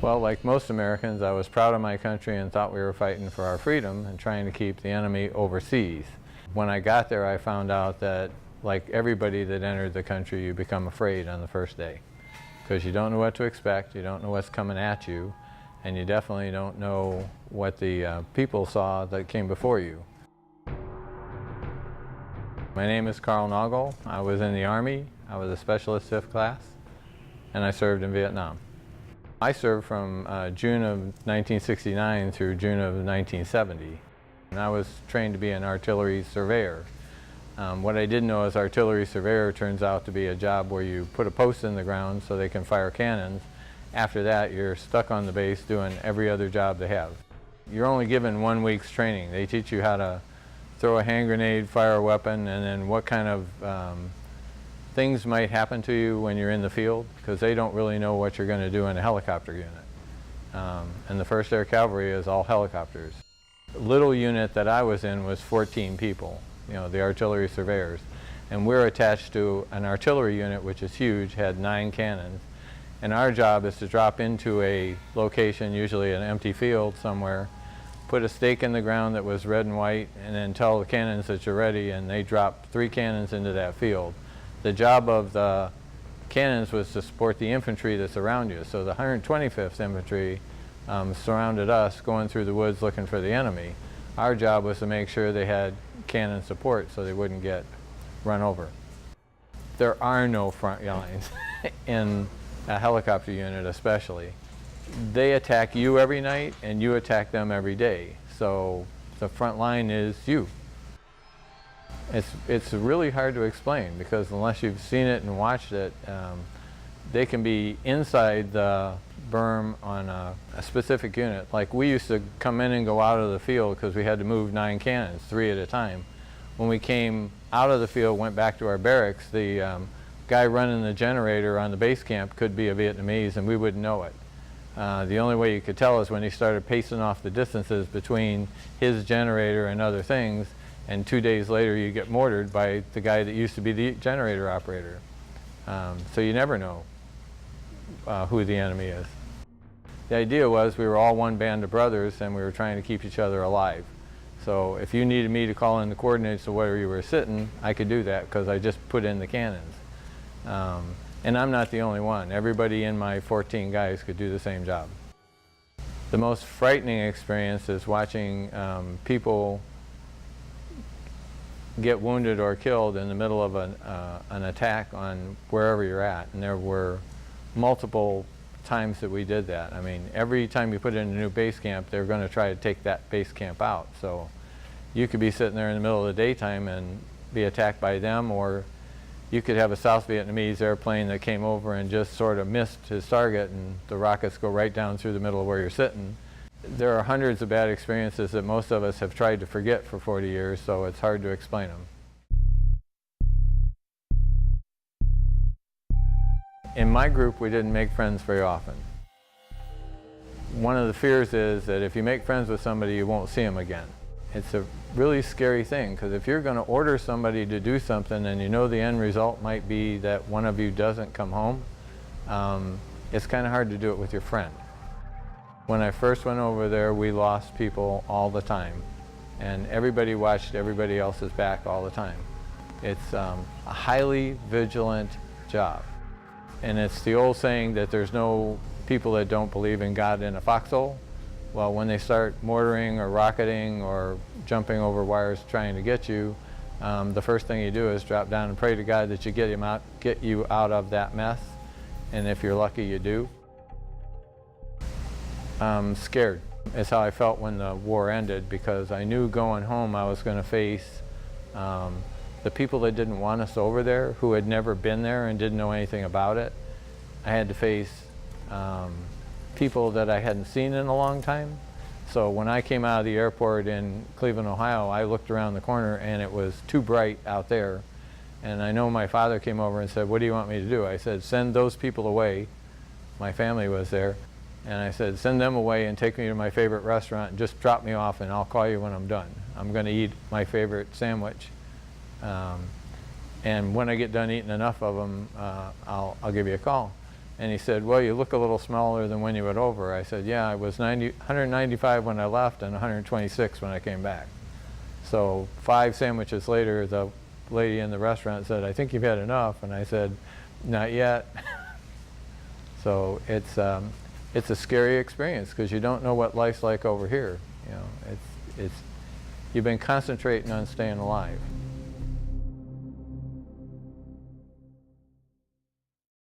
Well, like most Americans, I was proud of my country and thought we were fighting for our freedom and trying to keep the enemy overseas. When I got there, I found out that, like everybody that entered the country, you become afraid on the first day because you don't know what to expect, you don't know what's coming at you, and you definitely don't know what the people saw that came before you. My name is Karl Naugle. I was in the Army. I was a specialist 5th class, and I served in Vietnam. I served from June of 1969 through June of 1970. And I was trained to be an artillery surveyor. What I didn't know is artillery surveyor turns out to be a job where you put a post in the ground so they can fire cannons. After that, you're stuck on the base doing every other job they have. You're only given 1 week's training. They teach you how to throw a hand grenade, fire a weapon, and then what kind of things might happen to you when you're in the field, because they don't really know what you're going to do in a helicopter unit. And the 1st Air Cavalry is all helicopters. The little unit that I was in was 14 people, you know, the artillery surveyors. And we're attached to an artillery unit, which is huge, had 9 cannons. And our job is to drop into a location, usually an empty field somewhere, put a stake in the ground that was red and white, and then tell the cannons that you're ready, and they drop 3 cannons into that field. The job of the cannons was to support the infantry that's around you. So the 125th Infantry surrounded us going through the woods looking for the enemy. Our job was to make sure they had cannon support so they wouldn't get run over. There are no front lines in a helicopter unit especially. They attack you every night and you attack them every day. So the front line is you. It's really hard to explain because unless you've seen it and watched it, they can be inside the berm on a specific unit. Like we used to come in and go out of the field because we had to move 9 cannons, 3 at a time. When we came out of the field, went back to our barracks, the guy running the generator on the base camp could be a Vietnamese and we wouldn't know it. The only way you could tell is when he started pacing off the distances between his generator and other things, and 2 days later you get mortared by the guy that used to be the generator operator. So you never know who the enemy is. The idea was we were all one band of brothers and we were trying to keep each other alive. So if you needed me to call in the coordinates of where you were sitting, I could do that because I just put in the cannons. And I'm not the only one. Everybody in my 14 guys could do the same job. The most frightening experience is watching people get wounded or killed in the middle of an attack on wherever you're at. And there were multiple times that we did that. I mean, every time you put in a new base camp, they're going to try to take that base camp out. So you could be sitting there in the middle of the daytime and be attacked by them, or you could have a South Vietnamese airplane that came over and just sort of missed his target and the rockets go right down through the middle of where you're sitting. There are hundreds of bad experiences that most of us have tried to forget for 40 years, so it's hard to explain them. In my group, we didn't make friends very often. One of the fears is that if you make friends with somebody, you won't see them again. It's a really scary thing, because if you're going to order somebody to do something and you know the end result might be that one of you doesn't come home, it's kind of hard to do it with your friend. When I first went over there, we lost people all the time, and everybody watched everybody else's back all the time. It's a highly vigilant job. And it's the old saying that there's no people that don't believe in God in a foxhole. Well, when they start mortaring or rocketing or jumping over wires trying to get you, the first thing you do is drop down and pray to God that you get you out of that mess. And if you're lucky, you do. Scared is how I felt when the war ended, because I knew going home I was going to face the people that didn't want us over there, who had never been there and didn't know anything about it. I had to face people that I hadn't seen in a long time. So when I came out of the airport in Cleveland, Ohio, I looked around the corner and it was too bright out there. And I know my father came over and said, "What do you want me to do?" I said, "Send those people away." My family was there. And I said, "Send them away and take me to my favorite restaurant and just drop me off and I'll call you when I'm done. I'm going to eat my favorite sandwich. And when I get done eating enough of them, I'll give you a call." And he said, well, you look a little smaller than when you went over. I said, yeah, I was 195 when I left and 126 when I came back. So 5 sandwiches later, the lady in the restaurant said, I think you've had enough. And I said, not yet. So it's a scary experience because you don't know what life's like over here. You know, you've been concentrating on staying alive.